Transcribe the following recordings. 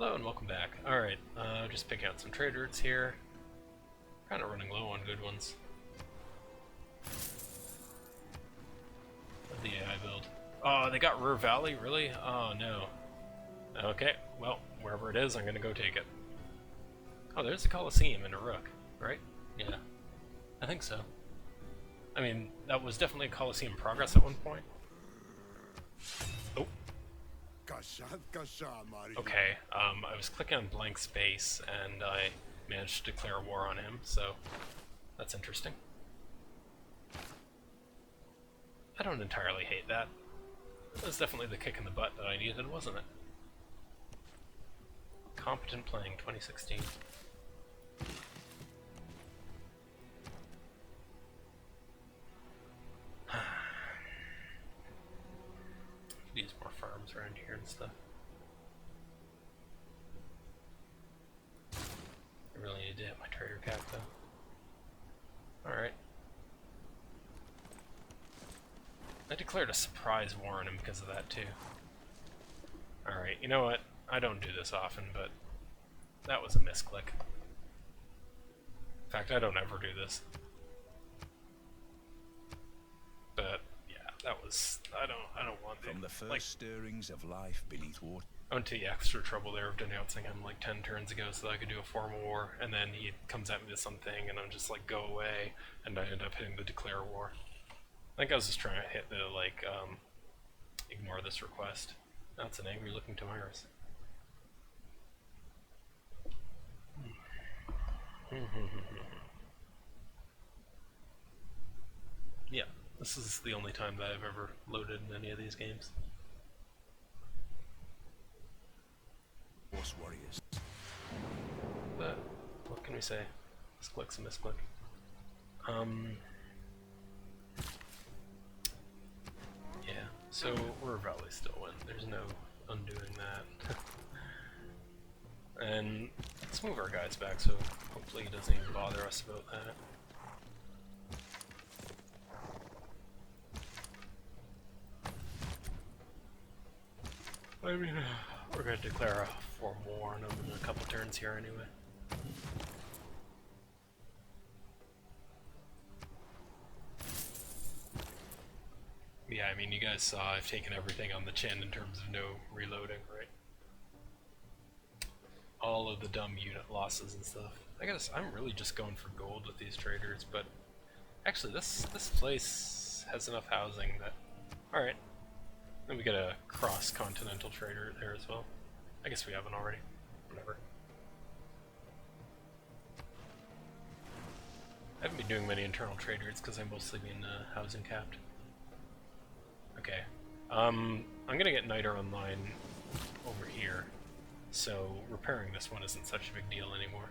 Hello and welcome back. Alright, just picking out some trade routes here. Kind of running low on good ones. Of the AI build. Oh, they got Ruhr Valley? Really? Oh no. Okay, well, wherever it is, I'm gonna go take it. Oh, there's a Colosseum and a Rook, right? Yeah, I think so. I mean, that was definitely a Colosseum progress at one point. Oh. Okay, I was clicking on blank space and I managed to declare war on him, so that's interesting. I don't entirely hate that. That was definitely the kick in the butt that I needed, wasn't it? Competent playing 2016. Could use more farms around here and stuff. I really need to hit my trader cap though. Alright. I declared a surprise war on him because of that too. Alright, you know what? I don't do this often, but that was a misclick. In fact, I don't ever do this. But yeah, that was I don't want From the first stirrings of life beneath water. I went to the extra trouble there of denouncing him like 10 turns ago so that I could do a formal war, and then he comes at me with something and I'm just like, go away, and I end up hitting the declare war. I think I was just trying to hit the like ignore this request. That's an angry looking Tamiris. Yeah, this is the only time that I've ever loaded in any of these games. Horse warriors. But what can we say? Misclick's a misclick. Yeah, so Ruhr Valley still win. There's no undoing that. And let's move our guys back so hopefully he doesn't even bother us about that. I mean, we're going to declare a formal war on him in a couple turns here anyway. Yeah, I mean, you guys saw I've taken everything on the chin in terms of no reloading, right? All of the dumb unit losses and stuff. I'm really just going for gold with these traders, but actually this place has enough housing that... Alright. Then we get a cross-continental trader there as well. I guess we haven't already. Whatever. I haven't been doing many internal trade routes because I've mostly been housing capped. Okay. I'm gonna get Niter online over here, so repairing this one isn't such a big deal anymore.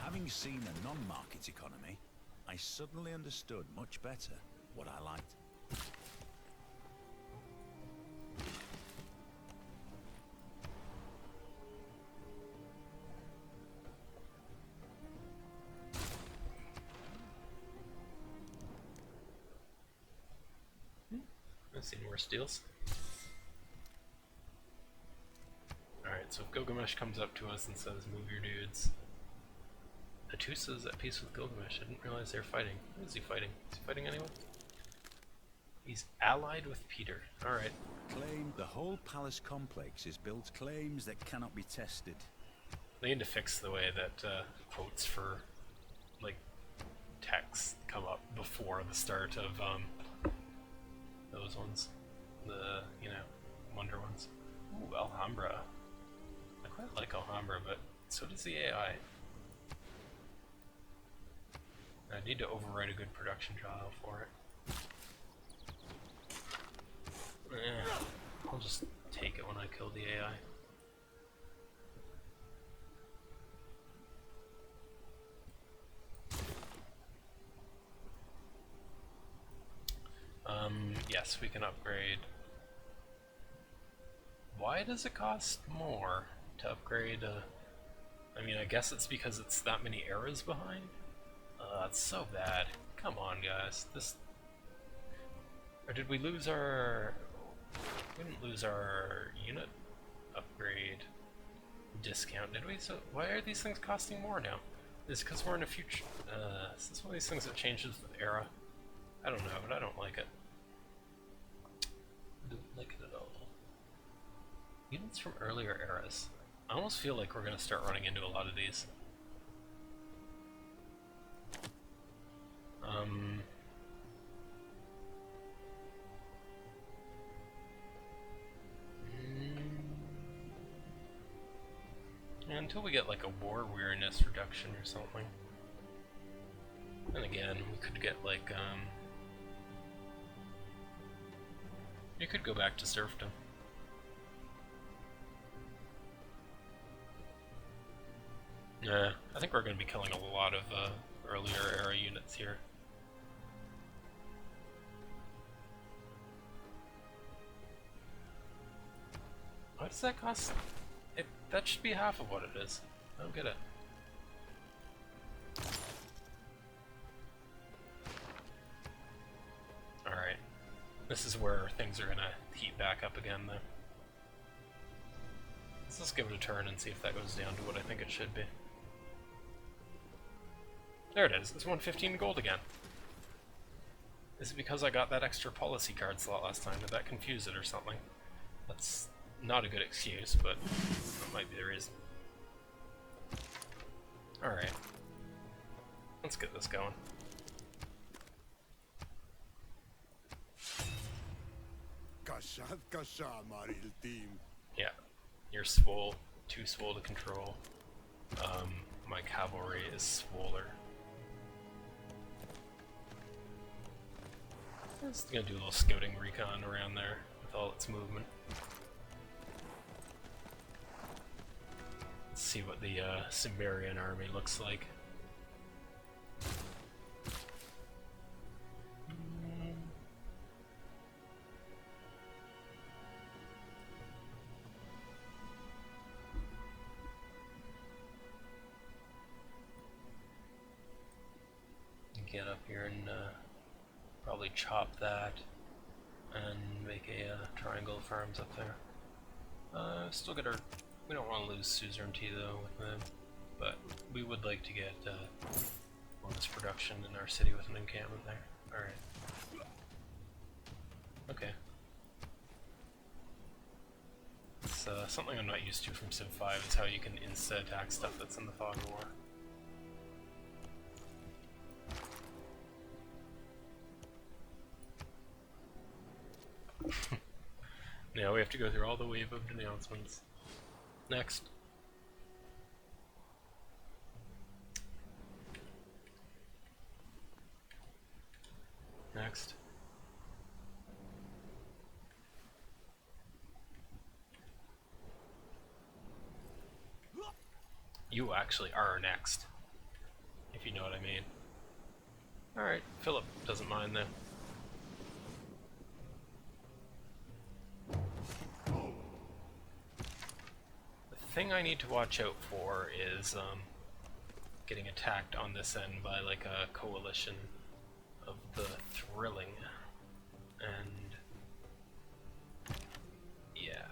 Having seen a non-market economy, I suddenly understood much better what I liked. I've seen worse deals. Alright, so if Gilgamesh comes up to us and says, move your dudes. Atusa's at peace with Gilgamesh. I didn't realize they were fighting. Who is he fighting? Is he fighting anyone? He's allied with Peter. Alright. Claim the whole palace complex is built claims that cannot be tested. They need to fix the way that quotes for, like, text come up before the start of, those ones. The, you know, wonder ones. Ooh, Alhambra. I quite like Alhambra, but so does the AI. I need to overwrite a good production trial for it. I'll just take it when I kill the AI. Yes, we can upgrade. Why does it cost more to upgrade? I mean, I guess it's because it's that many eras behind. That's so bad. Come on, guys. Or did we lose our... We didn't lose our unit upgrade. discount, did we? So why are these things costing more now? Is it because we're in a future... is this one of these things that changes the era? I don't know, but I don't like it. I don't like it at all. Units from earlier eras. I almost feel like we're going to start running into a lot of these. Until we get like a war weariness reduction or something. And again, we could get like, you could go back to serfdom. Yeah, I think we're going to be killing a lot of earlier era units here. What does that cost? That should be half of what it is. I don't get it. Alright. This is where things are gonna heat back up again, though. Let's just give it a turn and see if that goes down to what I think it should be. There it is. It's 115 gold again. Is it because I got that extra policy card slot last time? Did that confuse it or something? That's not a good excuse, but that might be the reason. Alright. Let's get this going. Yeah. You're swole. Too swole to control. My cavalry is swoller. I'm just gonna do a little scouting recon around there with all its movement. Let's see what the Cimmerian army looks like. Get up here and probably chop that and make a triangle of farms up there. Still get our... We don't want to lose suzerainty though with them, but we would like to get bonus production in our city with an encampment there. Alright. Okay. It's something I'm not used to from Civ 5 is how you can insta-attack stuff that's in the fog of war. Now we have to go through all the wave of denouncements. Next. Next. You actually are next, if you know what I mean. Alright, Philip doesn't mind though. The thing I need to watch out for is getting attacked on this end by like a coalition of the Thrilling, and yeah,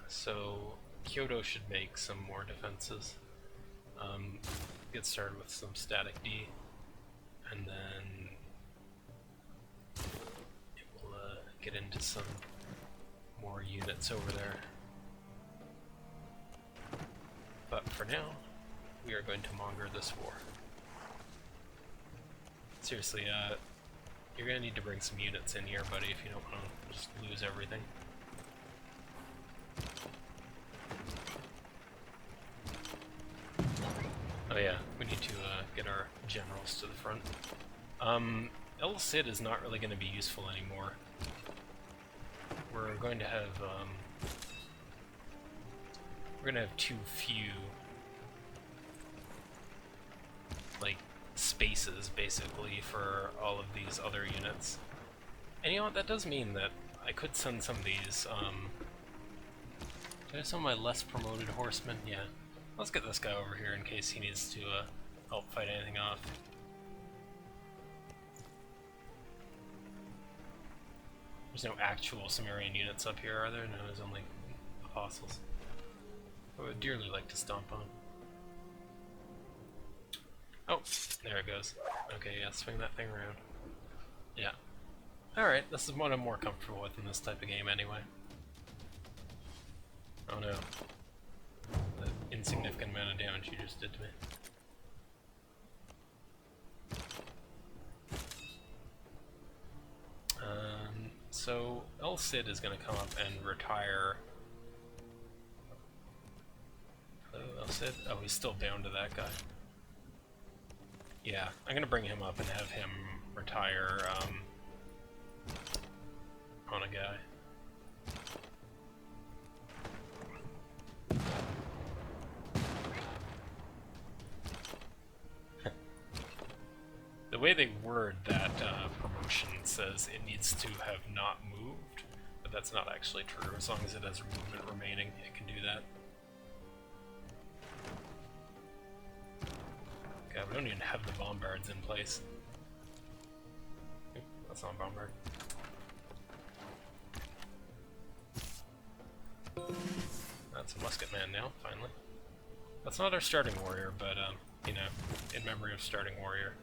so Kyoto should make some more defenses. Get started with some static D, and then it will get into some more units over there. But for now, we are going to monger this war. Seriously, you're gonna need to bring some units in here, buddy, if you don't want to just lose everything. Oh yeah, we need to get our generals to the front. El Cid is not really going to be useful anymore. We're going to have too few like spaces basically for all of these other units. And you know what, that does mean that I could send some of these did I send my less promoted horsemen? Yeah. Let's get this guy over here in case he needs to help fight anything off. There's no actual Cimmerian units up here, are there? No, there's only apostles. I would dearly like to stomp on. Oh, there it goes. Okay, yeah, swing that thing around. Yeah. Alright, this is what I'm more comfortable with in this type of game anyway. Oh no. The insignificant amount of damage you just did to me. So El Cid is going to come up and retire. Hello, El Cid? Oh, he's still down to that guy. Yeah, I'm going to bring him up and have him retire on a guy. The way they word that promotion says it needs to have not moved, but that's not actually true. As long as it has movement remaining, it can do that. God, we don't even have the bombards in place. Oop, that's not a bombard. That's a musket man now, finally. That's not our starting warrior, but, you know, in memory of starting warrior.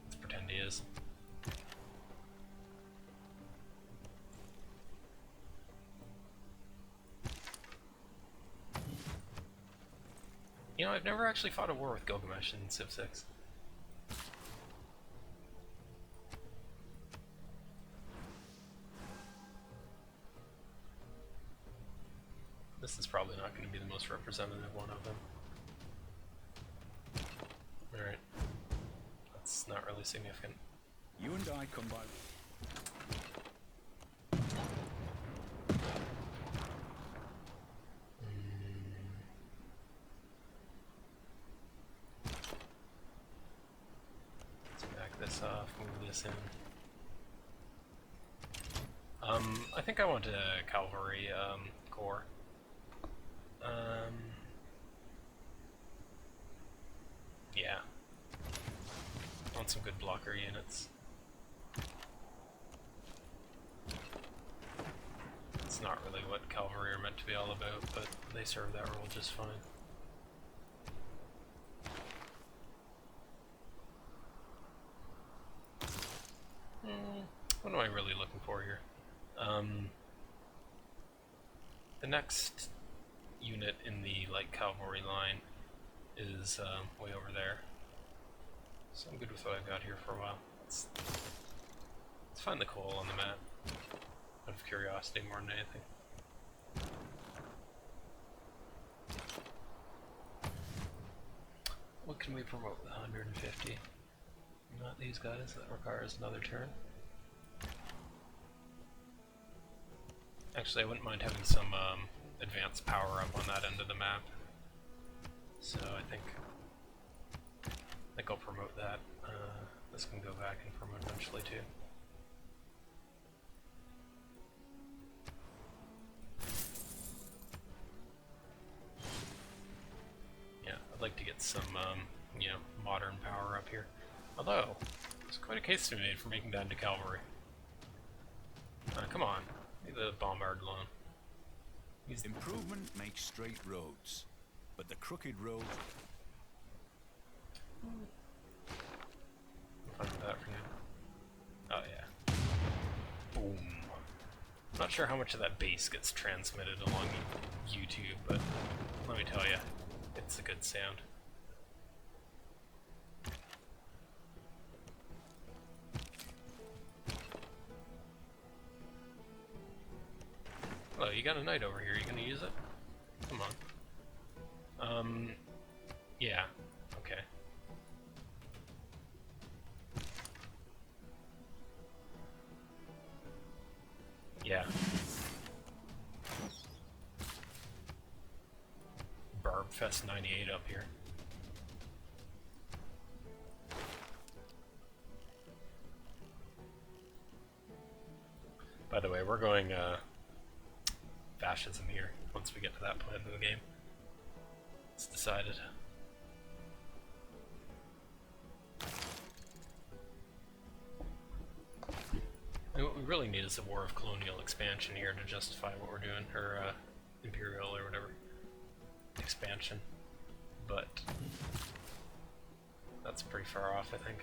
Let's pretend he is. You know, I've never actually fought a war with Gilgamesh in Civ 6. This is probably not going to be the most representative one of them. Alright. That's not really significant. You and I come by. Let's back this off, move this in. I think I want a cavalry corps. Yeah. I want some good blocker units. It's not really what cavalry are meant to be all about, but they serve that role just fine. What am I really looking for here? The next unit in the light cavalry line is way over there. So I'm good with what I've got here for a while. Let's find the coal on the map. Out of curiosity more than anything. What can we promote with 150? Not these guys, that requires another turn. Actually, I wouldn't mind having some advanced power up on that end of the map. So I think I'll promote that. This can go back and promote eventually too. Yeah, I'd like to get some, you know, modern power up here. Although, there's quite a case to be made for making that into cavalry. Come on, leave the bombard alone. Improvement makes straight roads, but the crooked road. Fine with that for now. Oh yeah. Boom. I'm not sure how much of that bass gets transmitted along YouTube, but let me tell you, it's a good sound. Oh, you got a knight over here. You gonna use it? Come on. Yeah. Okay. Yeah. Barbfest 98 up here. By the way, we're going fascism here once we get to that point in the game. It's decided. And what we really need is a war of colonial expansion here to justify what we're doing, or imperial or whatever. expansion, but that's pretty far off, I think.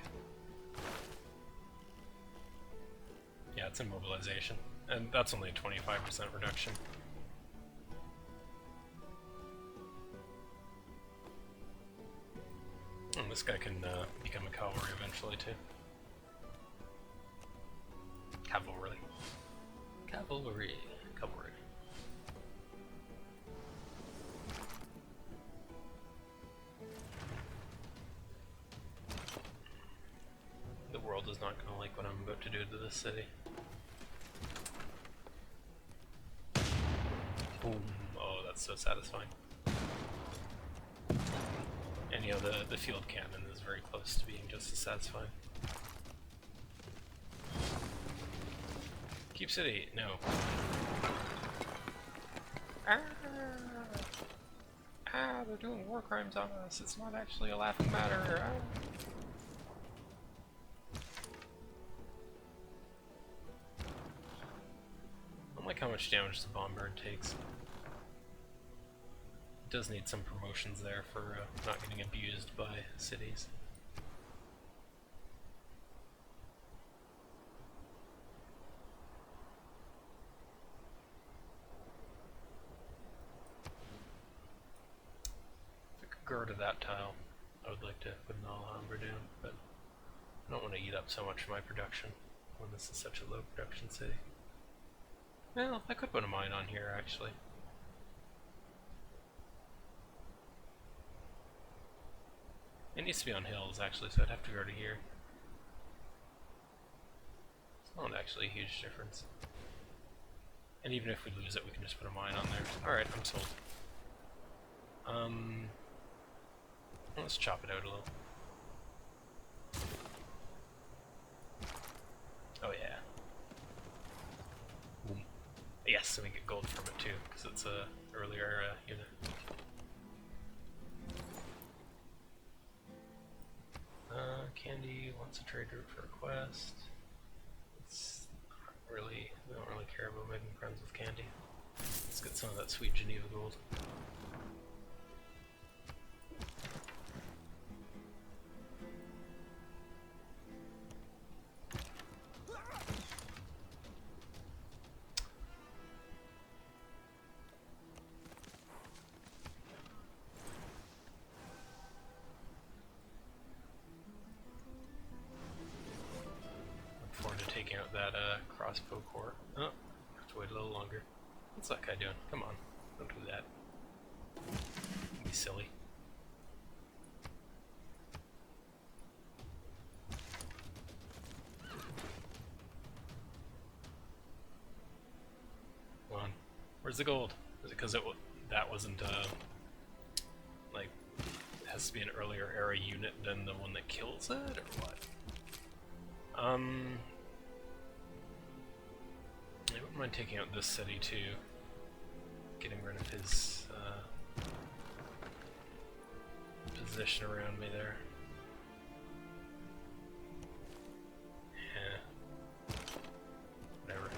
Yeah, it's immobilization, and that's only a 25% reduction. And this guy can become a cavalry eventually too. Cavalry. Cavalry. Cavalry. The world is not going to like what I'm about to do to this city. Boom. Oh, that's so satisfying. And you know, the field cannon is very close to being just as satisfying. Keep city. No. They're doing war crimes on us. It's not actually a laughing matter. I don't like how much damage the bombard takes. It does need some promotions there for not getting abused by cities. Go to that tile. I would like to put an Alhambra down, but I don't want to eat up so much of my production when this is such a low production city. Well, I could put a mine on here actually. It needs to be on hills actually, so I'd have to go to here. It's not actually a huge difference. And even if we lose it, we can just put a mine on there. Alright, I'm sold. Let's chop it out a little. Oh yeah. Boom. Yes, and we get gold from it too, because it's a earlier unit. Candy wants a trade route for a quest. It's not really, we don't really care about making friends with Candy. Let's get some of that sweet Geneva gold. Taking out that crossbow core. Oh, have to wait a little longer. What's that guy doing? Come on, don't do that. Don't be silly. Come on. Where's the gold? Is it because that wasn't like it has to be an earlier era unit than the one that kills it, or what? I wouldn't mind taking out this city too, getting rid of his position around me there. Yeah. Whatever.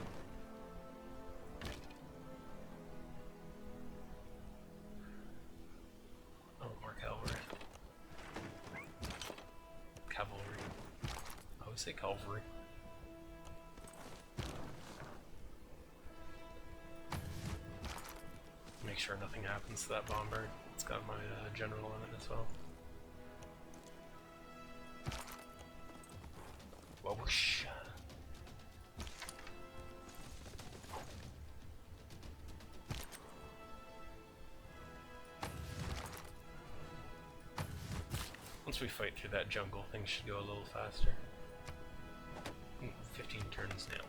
Oh, more cavalry. Cavalry. I always say cavalry. Make sure nothing happens to that bombard. It's got my general on it as well. Well, whoosh. Once we fight through that jungle, things should go a little faster. 15 turns now.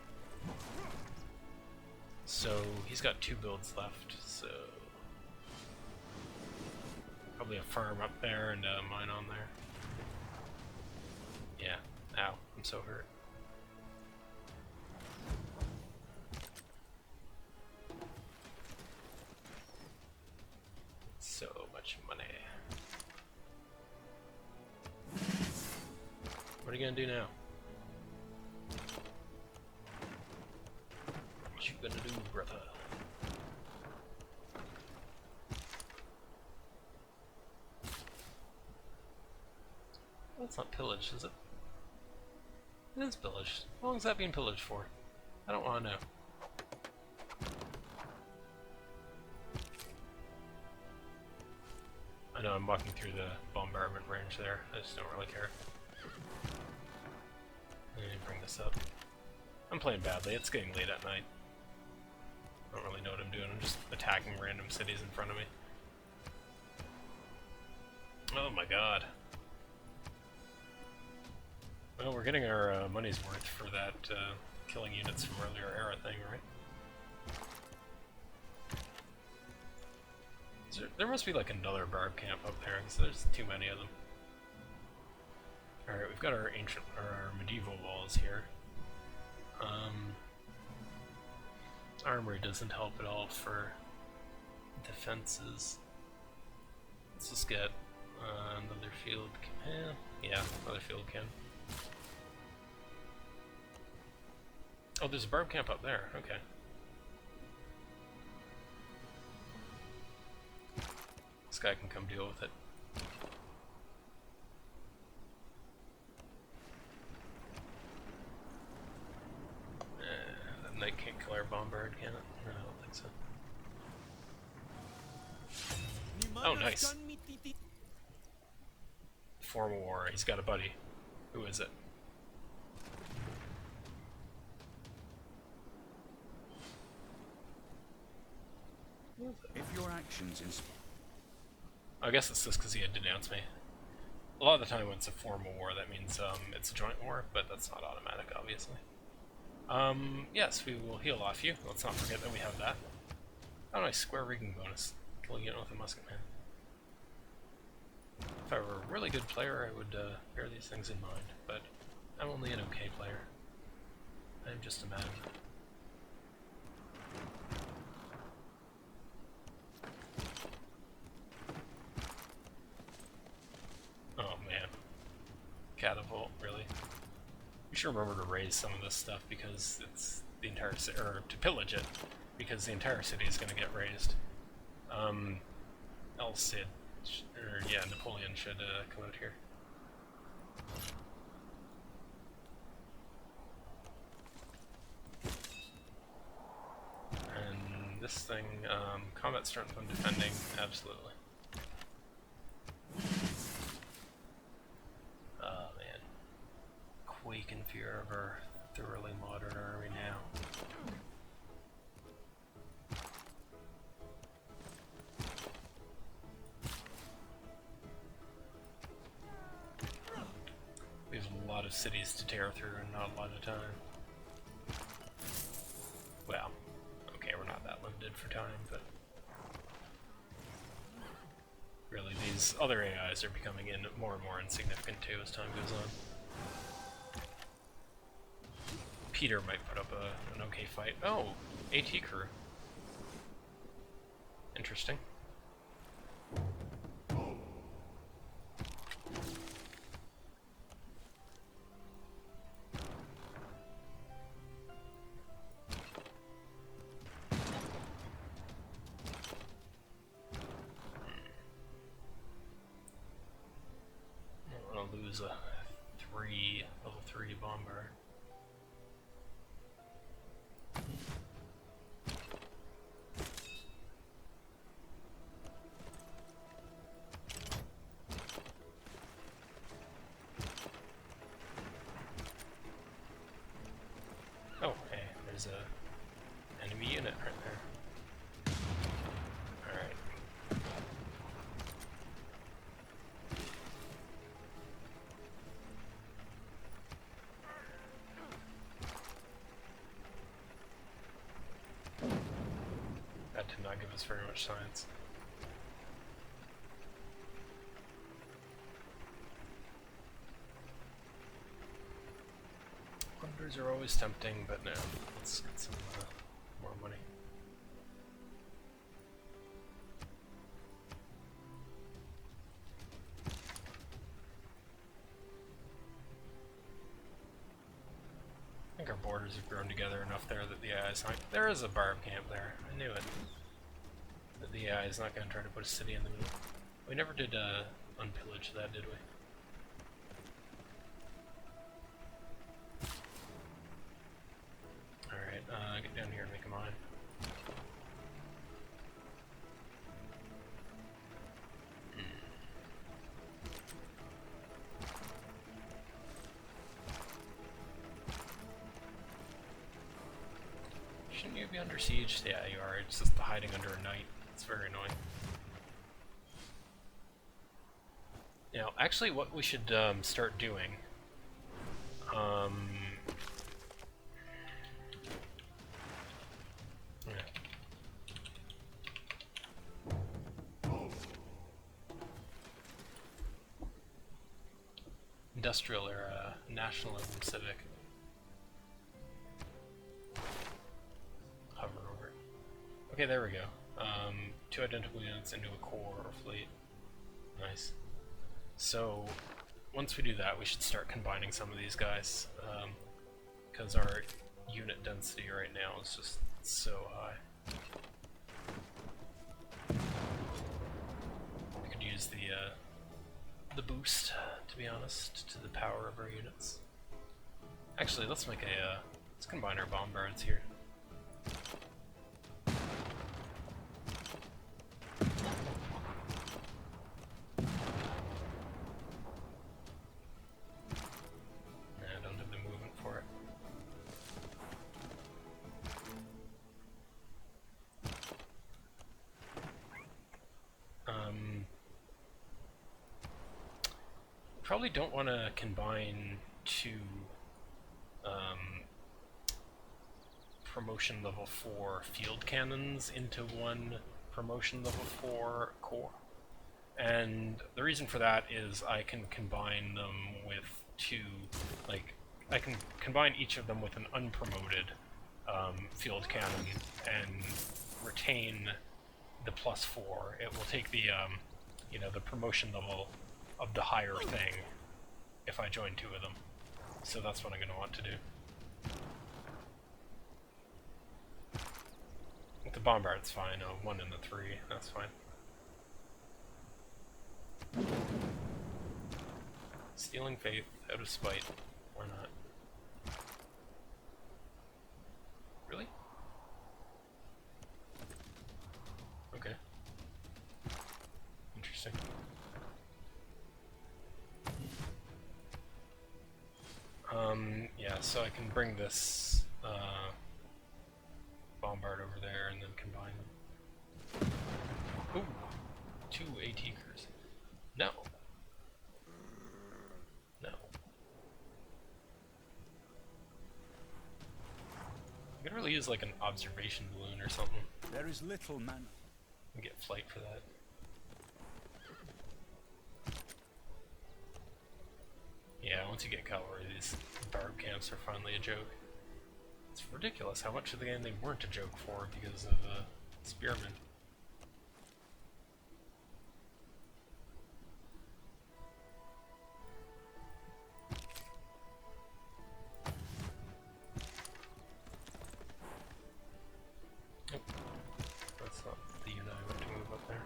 So he's got 2 builds left, so probably a farm up there and a mine on there. Yeah, ow, I'm so hurt. So much money. What are you gonna do now? What you gonna do, brother? That's not pillaged, is it? It is pillaged. How long is that being pillaged for? I don't want to know. I know I'm walking through the bombardment range there. I just don't really care. I need to bring this up. I'm playing badly. It's getting late at night. I don't really know what I'm doing. I'm just attacking random cities in front of me. Oh my god. Well, we're getting our money's worth for that killing units from earlier era thing, right? There must be like another barb camp up there, because there's too many of them. Alright, we've got our ancient, or our medieval walls here. Armory doesn't help at all for defenses. Let's just get another field can. Yeah, another field can. Oh, there's a barb camp up there. Okay. This guy can come deal with it. The knight can't kill our bombard, can it? No, I don't think so. Oh, nice. Formal war. He's got a buddy. Who is it? If your actions inspire. I guess it's just because he had denounced me. A lot of the time when it's a formal war, that means it's a joint war, but that's not automatic, obviously. Yes, we will heal off you. Let's not forget that we have that. Oh, nice, square rigging bonus. Kill a unit with a musket man. If I were a really good player, I would bear these things in mind, but I'm only an okay player. I'm just a man. Oh man. Catapult, really? We should remember to raise some of this stuff because it's the entire city, or to pillage it, because the entire city is going to get raised. El Cid, or yeah, Napoleon should come out here. And this thing, combat strength when defending, absolutely. Oh man. Quake in fear of our thoroughly modern army now. We have a lot of cities to tear through and not a lot of time. Well, okay, we're not that limited for time, but really these other AIs are becoming more and more insignificant too as time goes on. Peter might put up an okay fight. Oh, AT crew. Interesting. I don't want to lose a level 3 bomber. Oh, hey, there's a enemy unit right there. Alright. That did not give us very much science. Wonders are always tempting, but no. Let's get some more money. I think our borders have grown together enough there that the AI is not. There is a barb camp there. I knew it. That the AI is not going to try to put a city in the middle. We never did unpillage that, did we? get down here and make a mine. Shouldn't you be under siege? Yeah, you are. It's just hiding under a knight. It's very annoying. Now, actually, what we should start doing. Yeah. Industrial era, nationalism, civic. Hover over it. Okay, there we go. 2 identical units into a corps or fleet. Nice. So, once we do that, we should start combining some of these guys, because our unit density right now is just so high. I could use the boost, to be honest, to the power of our units. Actually, let's make a let's combine our bombards here. Probably don't want to combine 2 promotion level 4 field cannons into 1 promotion level 4 core. And the reason for that is I can combine them with 2, like, I can combine each of them with an unpromoted field cannon and retain the +4. It will take the, you know, the promotion level of the higher thing if I join 2 of them. So that's what I'm going to want to do. With the bombard, it's fine. 1 and a 3, that's fine. Stealing faith out of spite. Why not? Really? Okay. Interesting. Yeah, so I can bring this bombard over there and then combine them. Ooh, 2 AT-kers. No. No. I could really use like an observation balloon or something. There is little man. And get flight for that. Yeah, once you get cavalry, these barb camps are finally a joke. It's ridiculous how much of the game they weren't a joke for because of spearmen. Oh, that's not the unit I want to move up there.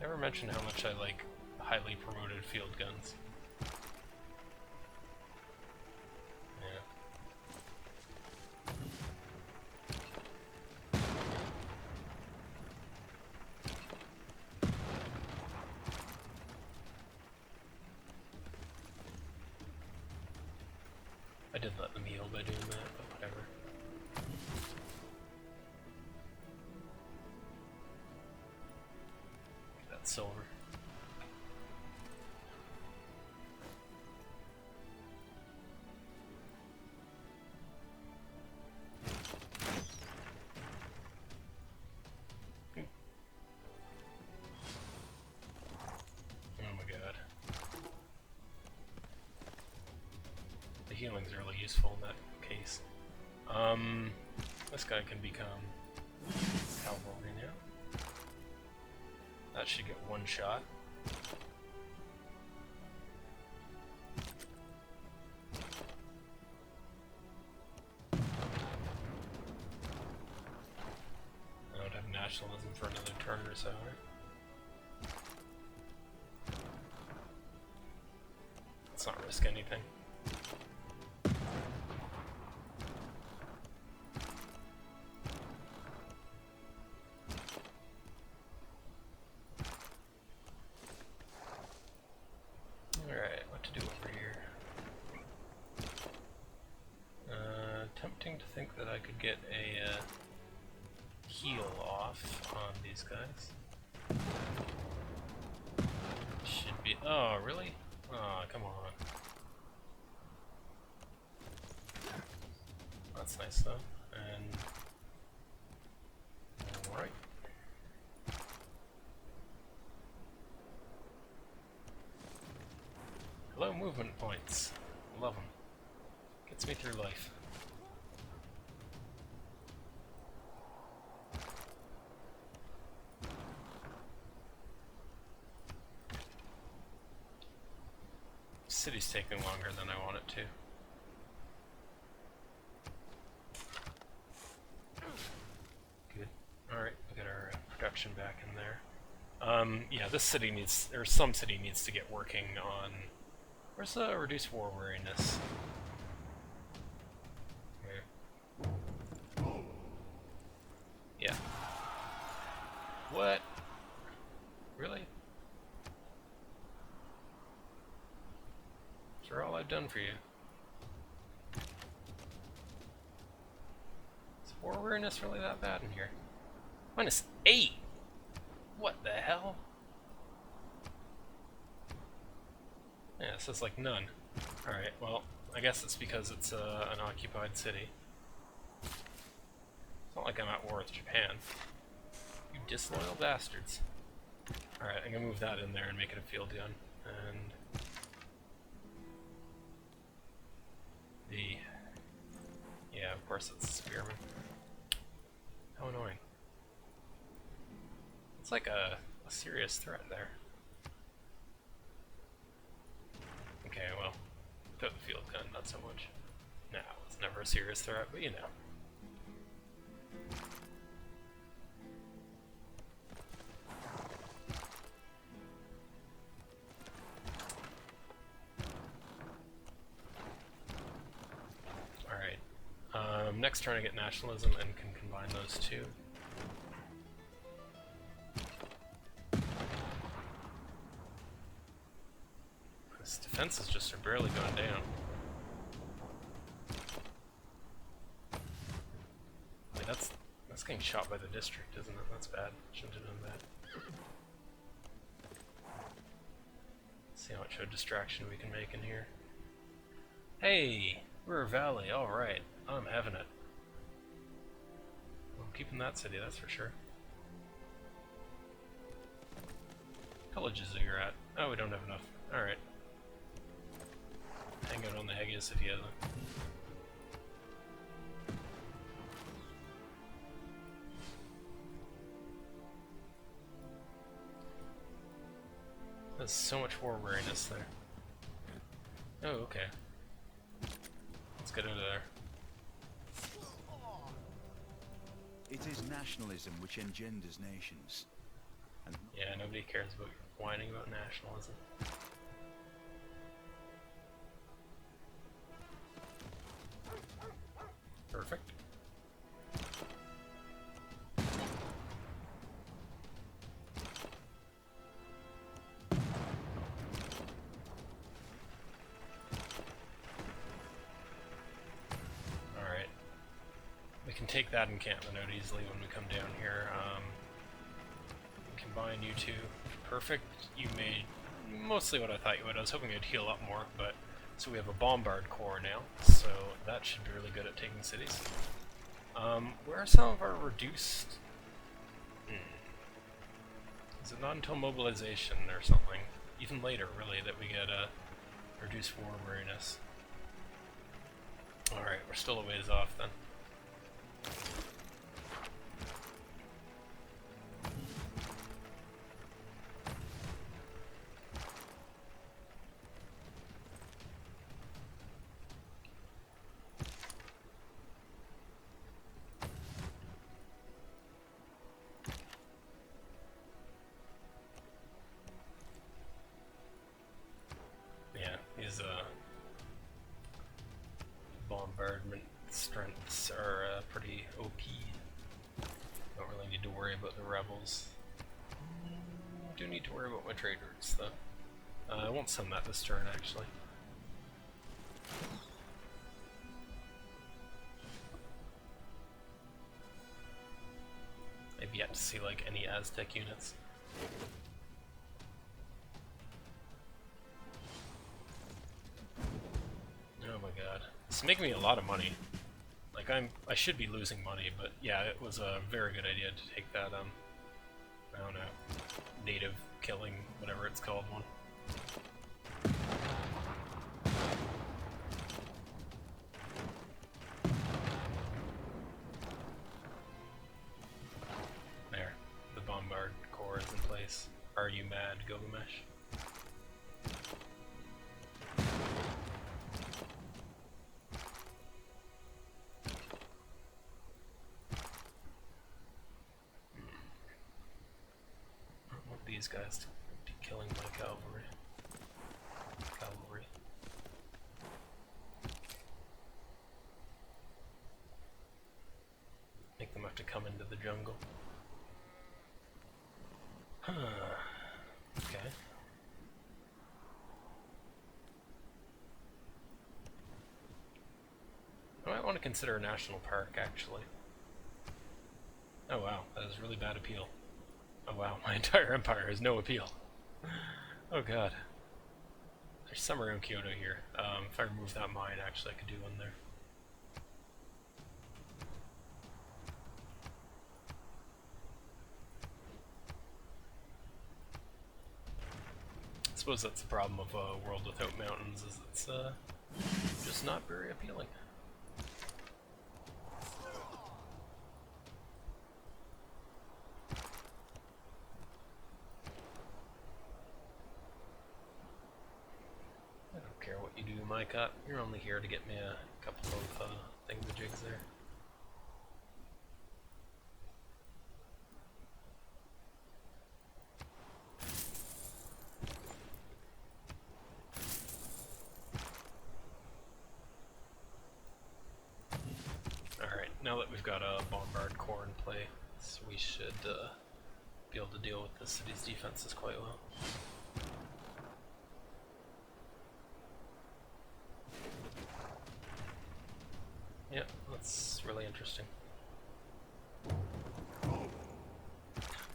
Never mentioned how much I like highly promoted field guns. Yeah. I did let them heal by doing that, but whatever. That's silver. Oh my god. The healing's really useful in that case. This guy can become cavalry now. That should get 1 shot. I don't have nationalism for another turn or so, right? Let's not risk anything. Alright, what to do over here? Tempting to think that I could get a heal off on these guys. Should be. Oh, really? Oh, come on. That's nice though. And. Alright. Hello, movement points. Love them. Gets me through life. City's taking longer than I want it to. Good. Alright, we got our production back in there. Yeah, this city needs, or some city needs to get working on... Where's the reduced war weariness? Here. Yeah. What? Really? For all I've done for you. Is war awareness really that bad in here? -8! What the hell? Yeah, it says like none. Alright, well, I guess it's because it's an occupied city. It's not like I'm at war with Japan. You disloyal bastards. Alright, I'm gonna move that in there and make it a field gun. And... yeah, of course it's a spearman. How annoying. It's like a serious threat there. Okay, well, without the field gun, not so much. No, it's never a serious threat, but you know. Next turn I get nationalism and can combine those two. This defense is just barely going down. Wait, that's getting shot by the district, isn't it? That's bad. Shouldn't have done that. Let's see how much of a distraction we can make in here. Hey! We're a valley, alright. I'm having it. I'm keeping that city, that's for sure. Colleges are you're at. Oh, we don't have enough. Alright. Hang out on the Hagia Scythia then. There's so much war weariness there. Oh, okay. Let's get out of there. It is nationalism which engenders nations. And yeah, nobody cares about whining about nationalism. Perfect. Take that encampment out easily when we come down here. Combine you two. Perfect. You made mostly what I thought you would. I was hoping you'd heal up more, but so we have a bombard corps now, so that should be really good at taking cities. Where are some of our reduced? Is it not until mobilization or something? Even later, really, that we get a reduced war weariness. Alright, we're still a ways off then. Yeah, he's bombardment strengths are pretty OP. Don't really need to worry about the rebels. Do need to worry about my trade routes though. I won't send that this turn actually. I've yet to see like any Aztec units. Oh my god. It's making me a lot of money. Like I should be losing money, but yeah, it was a very good idea to take that I don't know, native killing, whatever it's called one. There, the bombard core is in place. Are you mad, Gilgamesh? These guys to be killing my cavalry. Make them have to come into the jungle. Huh. Okay. I might want to consider a national park, actually. Oh wow, that is really bad appeal. Oh wow, my entire empire has no appeal. Oh god. There's some around Kyoto here. If I remove that mine, actually I could do one there. I suppose that's the problem of a world without mountains, is it's just not very appealing. What you do, Mycot. You're only here to get me a couple of thingamajigs there. Alright, now that we've got a bombard core in play, so we should be able to deal with the city's defenses quite well. Yeah, that's really interesting.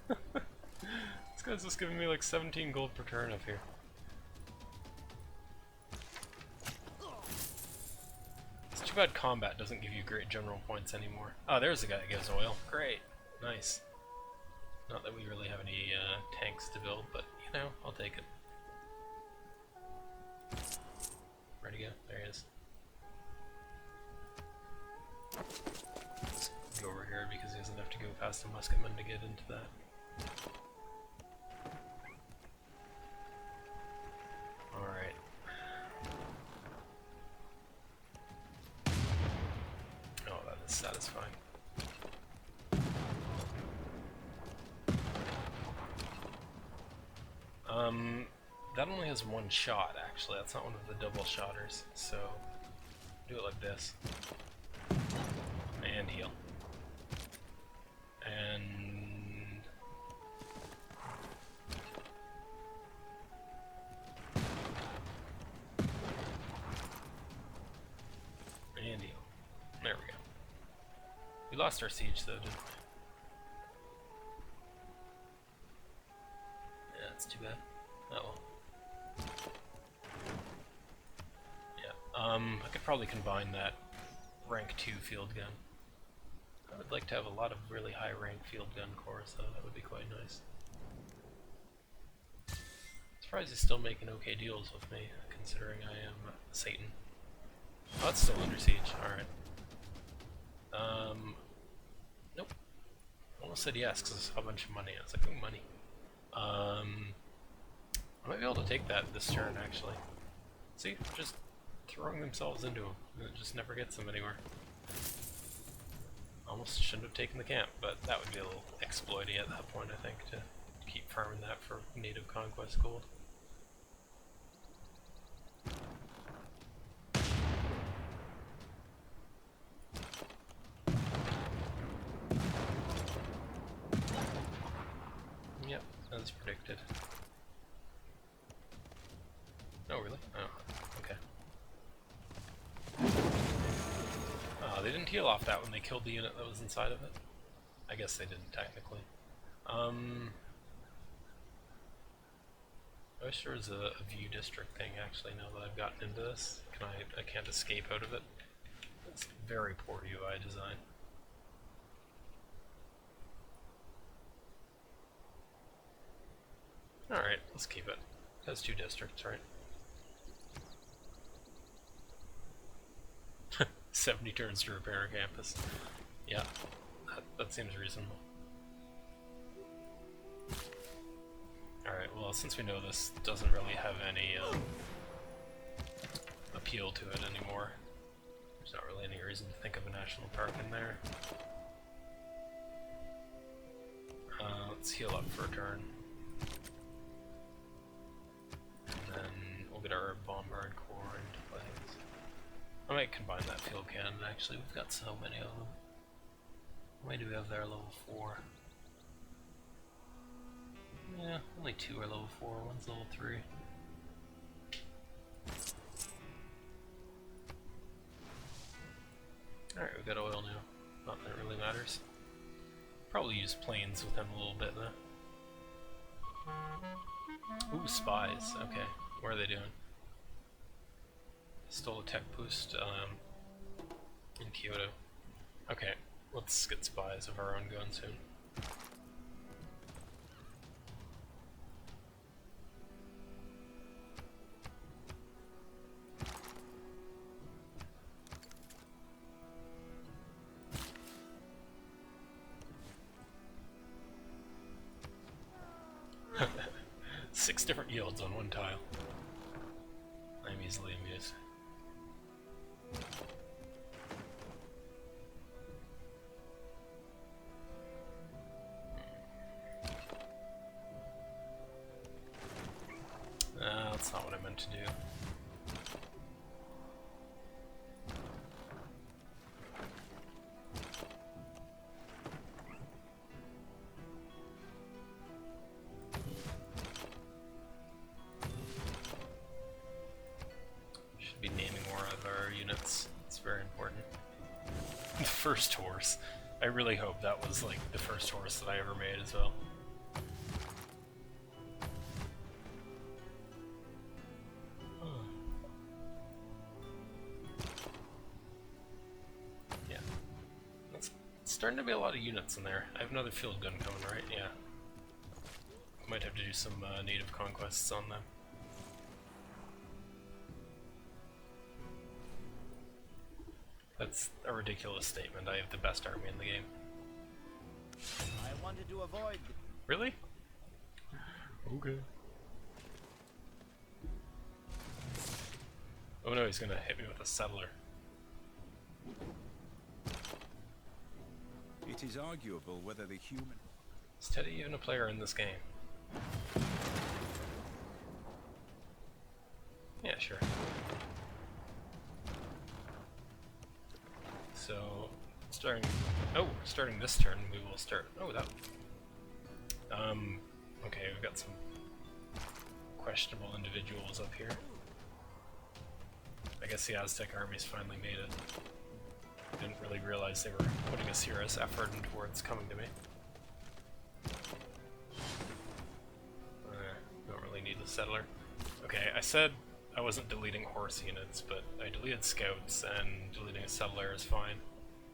This guy's just giving me like 17 gold per turn up here. It's too bad combat doesn't give you great general points anymore. Oh, there's the guy that gives oil. Great. Nice. Not that we really have any tanks to build, but you know, I'll take it. Ready to go? There he is. Let's go over here because he doesn't have to go past a musketman to get into that. Alright. Oh, that is satisfying. That only has one shot, actually. That's not one of the double shotters, so do it like this. And heal. And heal. There we go. We lost our siege though, didn't we? Yeah, that's too bad. Oh well. Yeah, I could probably combine that rank 2 field gun. I would like to have a lot of really high rank field gun cores though, that would be quite nice. Surprised he's still making okay deals with me, considering I am Satan. Oh, it's still under siege, alright. Nope. Almost said yes, because I saw a bunch of money. I was like, ooh, money. I might be able to take that this turn, actually. See? Just throwing themselves into him. It just never gets them anywhere. Almost shouldn't have taken the camp, but that would be a little exploity at that point, I think, to keep farming that for native conquest gold. as predicted. Oh, really? Oh, okay. Oh, they didn't heal off that when they killed the unit that was inside of it. I guess they didn't technically. I wish there was a view district thing actually now that I've gotten into this. I can't escape out of it. It's very poor UI design. Alright, let's keep it. That's 2 districts, right? 70 turns to repair a campus. Yeah, that seems reasonable. Alright, well, since we know this doesn't really have any appeal to it anymore, there's not really any reason to think of a national park in there. Let's heal up for a turn. And then we'll get our bombard core into place. I might combine that field cannon actually, we've got so many of them. How many do we have there? Level 4. Yeah, only 2 are level 4, one's level 3. Alright, we've got oil now. Not that it really matters. Probably use planes with them a little bit though. Ooh, spies. Okay, what are they doing? Stole a tech boost in Kyoto. Okay, let's get spies of our own going soon. Six different yields on one tile. I'm easily amused. That's not what I meant to do. Should be naming more of our units. It's very important. The first horse. I really hope that was like the first horse that I ever made as well. Yeah. That's starting to be a lot of units in there. I have another field gun coming, right? Yeah. Might have to do some native conquests on them. That's a ridiculous statement. I have the best army in the game. I wanted to avoid. Really? Okay. Oh no, he's gonna hit me with a settler. It is arguable whether the human... Is Teddy even a player in this game? Yeah, sure. So, starting this turn, we will start. Oh, that. Okay, we've got some questionable individuals up here. I guess the Aztec armies finally made it. Didn't really realize they were putting a serious effort in towards coming to me. Don't really need a settler. Okay, I said I wasn't deleting horse units, but I deleted scouts, and deleting a settler is fine.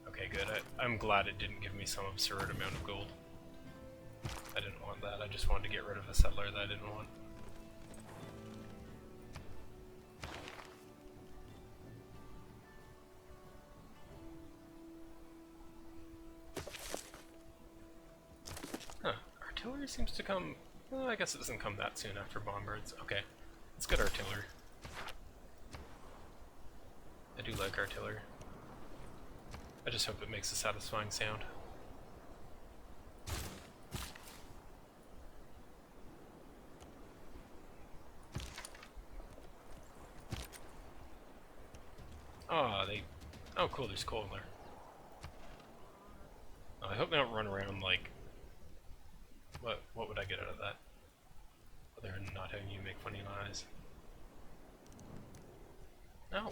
Okay, good. I'm glad it didn't give me some absurd amount of gold. I didn't want that. I just wanted to get rid of a settler that I didn't want. Huh. Artillery seems to come... Well, I guess it doesn't come that soon after bombards. Okay. Let's get artillery. I do like artillery. I just hope it makes a satisfying sound. Oh, oh cool, there's coal in there. Oh, I hope they don't run around like... What would I get out of that? other than not having you make funny eyes. No.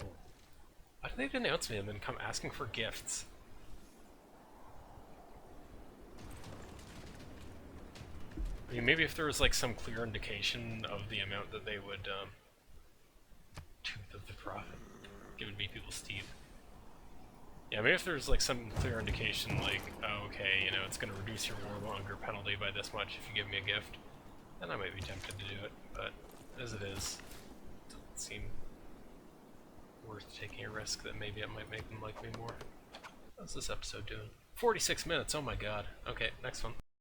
Why do they denounce me and then come asking for gifts? I mean, maybe if there was like some clear indication of the amount that they would, Tooth of the Prophet, giving me people's teeth. Yeah, maybe if there's like some clear indication, like, oh, okay, you know, it's going to reduce your warmonger penalty by this much if you give me a gift, then I might be tempted to do it, but as it is, it doesn't seem worth taking a risk that maybe it might make them like me more. How's this episode doing? 46 minutes, oh my god. Okay, next one.